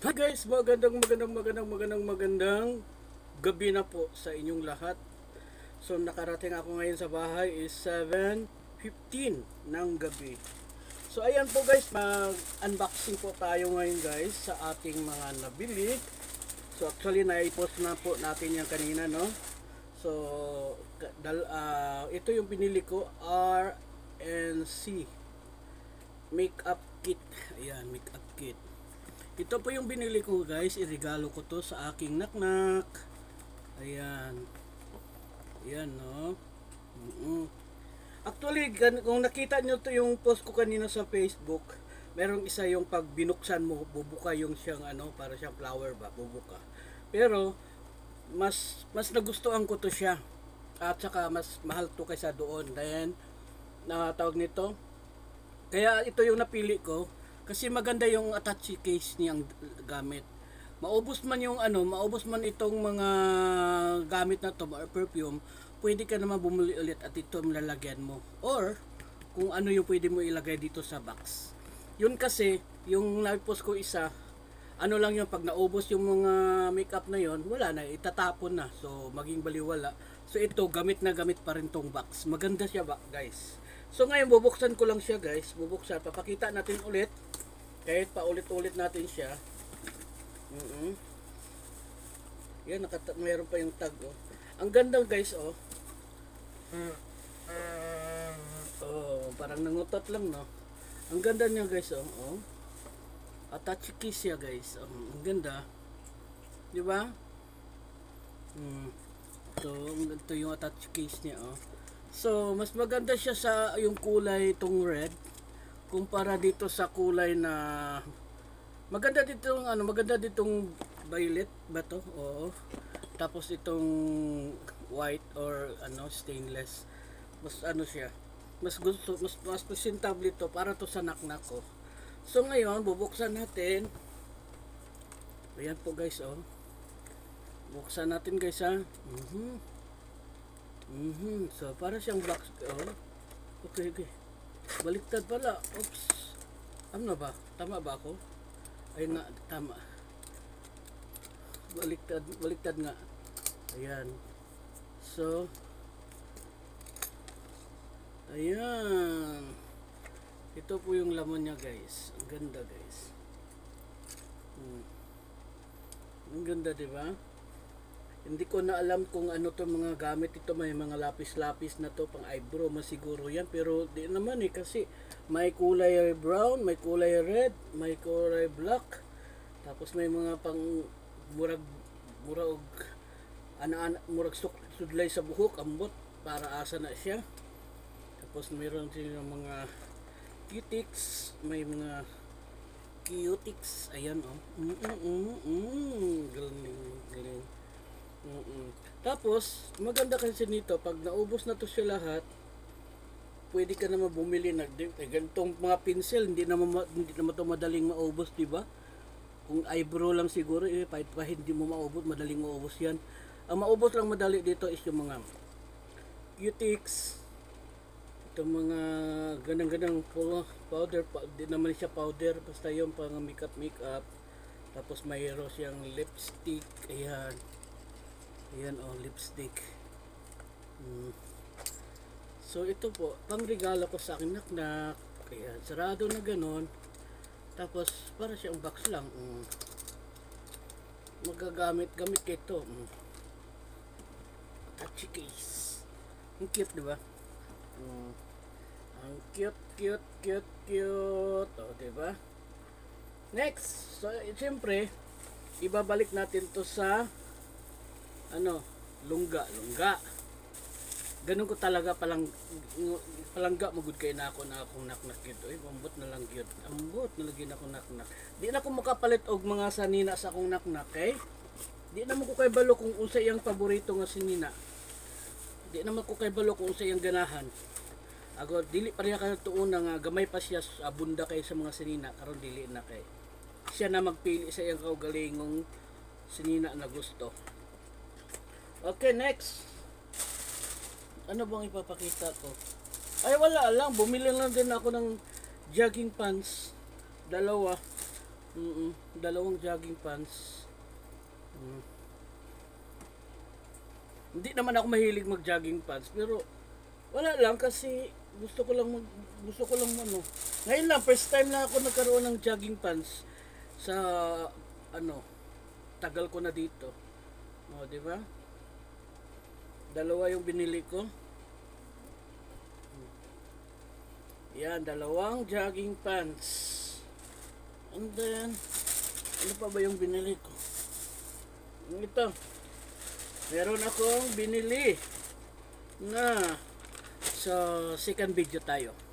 Hi guys, magandang gabi na po sa inyong lahat. So nakarating ako ngayon sa bahay is 7:15 ng gabi. So ayan po guys, mag-unboxing po tayo ngayon guys sa ating mga nabili. So actually na-post na po natin yan kanina, no? So ito yung pinili ko, RNC makeup kit. Ayan, makeup kit. Ito po yung binili ko guys, iregalo ko to sa aking naknak. Ayan. Ayan, no. Actually, kung nakita nyo to yung post ko kanina sa Facebook, merong isa yung pag binuksan mo, bubuka yung siyang para siyang flower ba, bubuka. Pero mas nagustuhan ko to siya. At saka mas mahal to kaysa doon. Then tawag nito. Kaya ito yung napili ko. Kasi maganda yung attache case niyang gamit. Maubos man yung maubos man itong mga gamit na to or perfume, pwede ka naman bumili ulit at ito lalagyan mo. Or kung ano yung pwede mo ilagay dito sa box. Yun kasi, yung na-post ko isa, ano lang yung pag naubos yung mga makeup na yon, wala na, itatapon na. So maging baliwala. So ito, gamit na gamit pa rin tong box. Maganda siya ba, guys? So ngayon bubuksan ko lang siya guys. Bubuksan, papakita natin ulit. Kahit paulit-ulit natin siya. Yan, mayroon pa yung tag, oh. Ang ganda guys, oh. Oh, parang nangutot lang, no. Ang ganda niya guys, oh. Oh. Attach case siya guys. Oh, ang ganda. Di ba? Ito yung attach case niya, oh. So, mas maganda siya sa yung kulay itong red kumpara dito sa kulay na maganda ditong violet ba to? Oo. Tapos itong white or stainless. Mas siya. Mas presentable ito para to sa naknak ko. So ngayon, bubuksan natin. Ayan po guys, oh. Buksan natin guys, ha. So, para siyang box. Oh. Okay. Baliktad pala. Oops. Ano ba? Tama ba ako? Ay nga, tama. Baliktad nga. Ayan. So, ayan. Ito po yung laman niya guys. Ang ganda guys. Ang ganda, diba? Hindi ko na alam kung ano to mga gamit ito. May mga lapis-lapis na to pang eyebrow masiguro yan, pero di naman kasi may kulay brown, may kulay red, may kulay black, tapos may mga pang murag sudlay sa buhok, ambot para asa na siya. Tapos mayroon din mga cutics, may mga cutics, ayan, oh. Galing. Tapos maganda kasi nito, pag naubos na to siya lahat, pwede ka naman bumili ganitong mga pencil. Hindi naman to madaling maubos, diba? Kung eyebrow lang siguro, kahit hindi mo maubos, madaling maubos yan. Ang maubos lang madali dito is yung mga cutics, itong mga ganang powder, di naman siya powder, basta yung pang makeup. Tapos mayroon siyang lipstick. Ayan, oh, lipstick. So ito po, pang regalo ko sa akin naknak. Ayan, sarado na ganon. Tapos para siyang box lang. Magagamit ito. Touch case. Ang cute, diba? Ang cute. Oh, diba? Next, so siyempre ibabalik natin to sa lungga. Ganun ko talaga palangga magud kay na akong naknak gyud. Oy, ambot na lang gyud. Ambot na lagi na akong naknak. Di na ko makapalit og mga sanina sa akong naknak, kay di na mo ko kay balo kung unsa iyang paborito nga sanina. Di na mo ko kay balo kung unsa iyang ganahan. Ago dili pa riya ka tuuna nga gamay pa siya abunda kay sa mga sanina, karon dili na kay. Siya na magpili sa iyang kaugalingong sanina na gusto. Okay, next. Ano bang ipapakita ko? Ay, wala lang. Bumili lang din ako ng jogging pants. Dalawa. Dalawang jogging pants. Mm. Hindi naman ako mahilig mag-jogging pants, pero wala lang kasi gusto ko lang ano. Ngayon lang first time na ako nagkaroon ng jogging pants sa ano, tagal ko na dito. O, di ba? Dalawa yung binili ko. Yan, dalawang jogging pants. And then, ano pa ba yung binili ko? Ito. Meron akong binili na sa second video tayo.